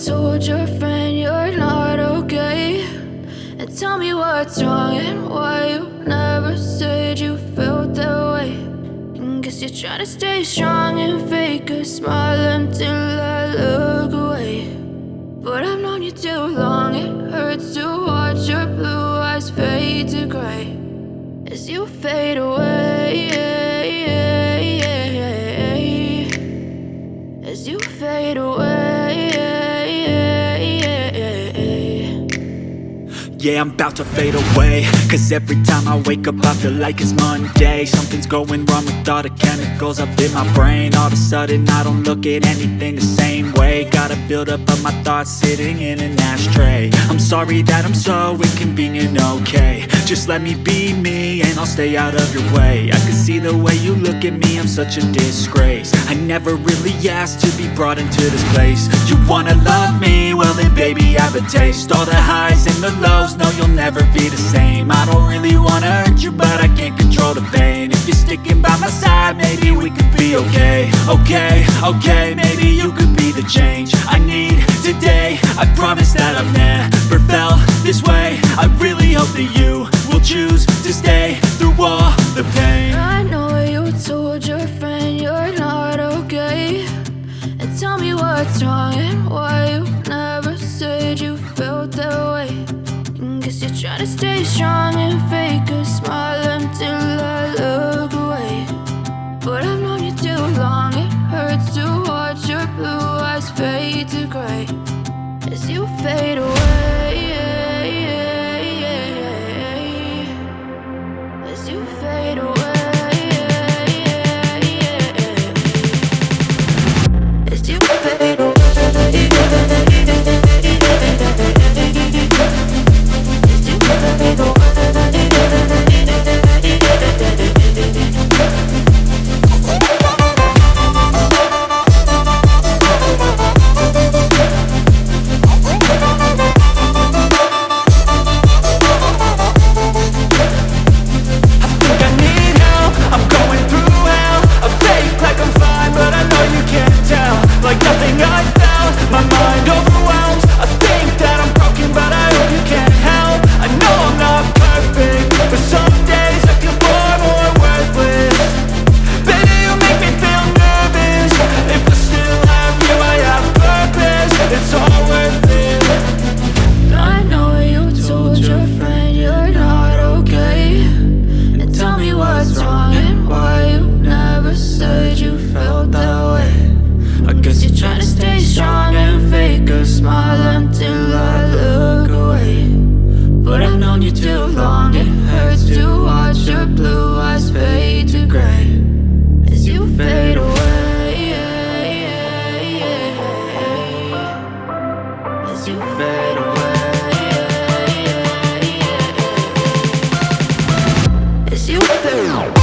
told your friend you're not okay, and tell me what's wrong and why you never said you felt that way. And guess you're trying to stay strong and fake a smile until I look away. But I've known you too long, it hurts to watch your blue eyes fade to gray as you fade away, as you fade away. Yeah, I'm about to fade away, cause every time I wake up I feel like it's Monday. Something's going wrong with all the chemicals up in my brain. All of a sudden I don't look at anything the same way. Gotta build up of my thoughts sitting in an ashtray. I'm sorry that I'm so inconvenient, okay. Just let me be me and I'll stay out of your way. I can see the way you look at me, I'm such a disgrace. I never really asked to be brought into this place. You wanna love me? Well then baby I have a taste. All the highs and the lows, no you'll never be the same. I don't really wanna hurt you but I can't control the pain. If you're sticking by my side maybe we could be okay. Okay, maybe you could be the change I need today. I promise that I've never felt this way. I really hope that you will choose to stay through all the pain. I know you told your friend you're not okay, and tell me what's wrong and why you never said you felt that way. And guess you're trying to stay strong and fake a smile until I look away. But I've known you too long, it hurts to watch your blue eyes fade to gray as you fade away, as you fade away, as you fade away. Like nothing I felt, my mind overwhelmed. I think that I'm broken but I hope you can't help. I know I'm not perfect, but some days I feel far more worthless. Baby, you make me feel nervous. If I still have you, I have purpose. It's all worth it. I know you told your friend you're not okay, and tell me what's wrong and why you never said you felt that way. I guess you're trying to stay strong and fake a smile until I look away. But I've known you too long, it hurts to watch your blue eyes fade to gray as you fade away, as you fade away, as you fade away.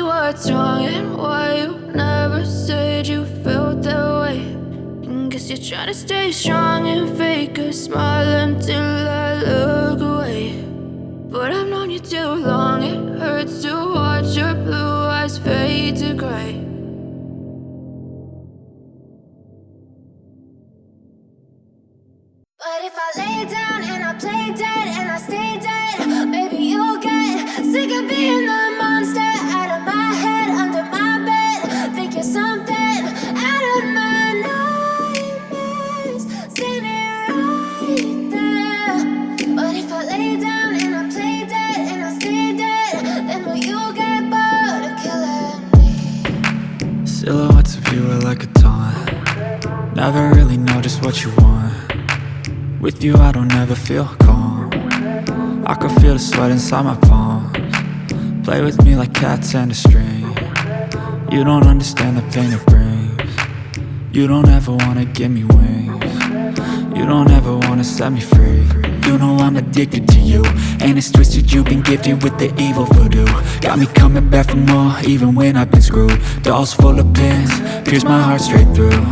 What's wrong and why you never said you felt that way. And guess you're trying to stay strong and fake a smile until I look away. But I've known you too long, it hurts to watch your blue eyes fade to gray. But if I lay down and I play dead and I stay dead, maybe you'll get sick of being the monster out of my head, under my bed. Think you're something out of my nightmares, standing right there. But if I lay down and I play dead and I stay dead, then will you get bored of killing me? Silhouettes of you are like a taunt. Never really know just what you want. With you I don't ever feel calm. I can feel the sweat inside my palms. Play with me like cats and a string. You don't understand the pain it brings. You don't ever wanna give me wings. You You don't ever wanna set me free. You know I'm addicted to you, and it's twisted, you've been gifted with the evil voodoo. Got me coming back for more, even when I've been screwed. Dolls full of pins, pierce my heart straight through.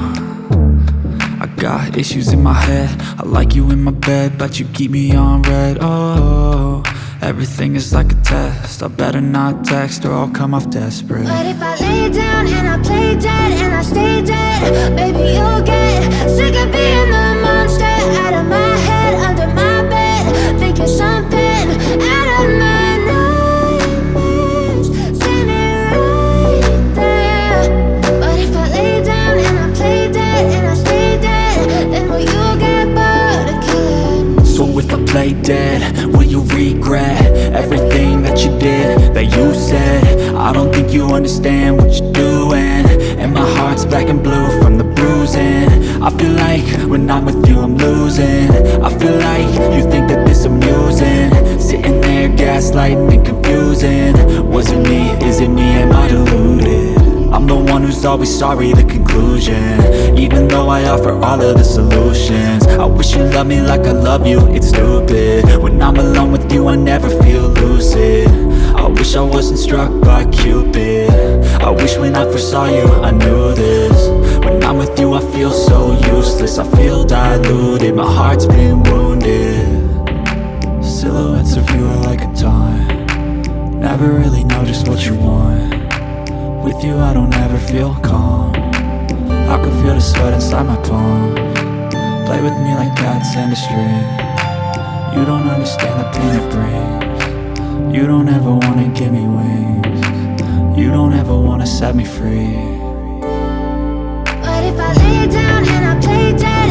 I got issues in my head, I like you in my bed, but you keep me on red. Oh, everything is like a test, I better not text or I'll come off desperate. But if I lay down and I play dead and I stay dead, baby you'll get sick of being the monster out of my head, under my bed. Think you're something out of my nightmares, standing right there. But if I lay down and I play dead and I stay dead, then will you get bored of killing? So if I play dead, will you regret everything that you did, that you said? I don't think you understand what you're doing, and my heart's black and blue from the bruising. I feel like when I'm with you I'm losing. I feel like you think that this amusing, sitting there gaslighting and confusing. Was it me? Is it me? Am I deluded? I'm the one who's always sorry, the conclusion, even though I offer all of the solutions. I wish you loved me like I love you, it's stupid. When I'm alone with you I never feel lucid. I wish I wasn't struck by Cupid. I wish when I first saw you I knew this. When I'm with you I feel so useless, I feel diluted, my heart's been wounded. Silhouettes of you are like a taunt, never really know just what you want. With you I don't ever feel calm, I can feel the sweat inside my palm. Play with me like cats and a string. You don't understand the pain it brings. You don't ever wanna give me wings. You don't ever wanna set me free. But if I lay down and I play dead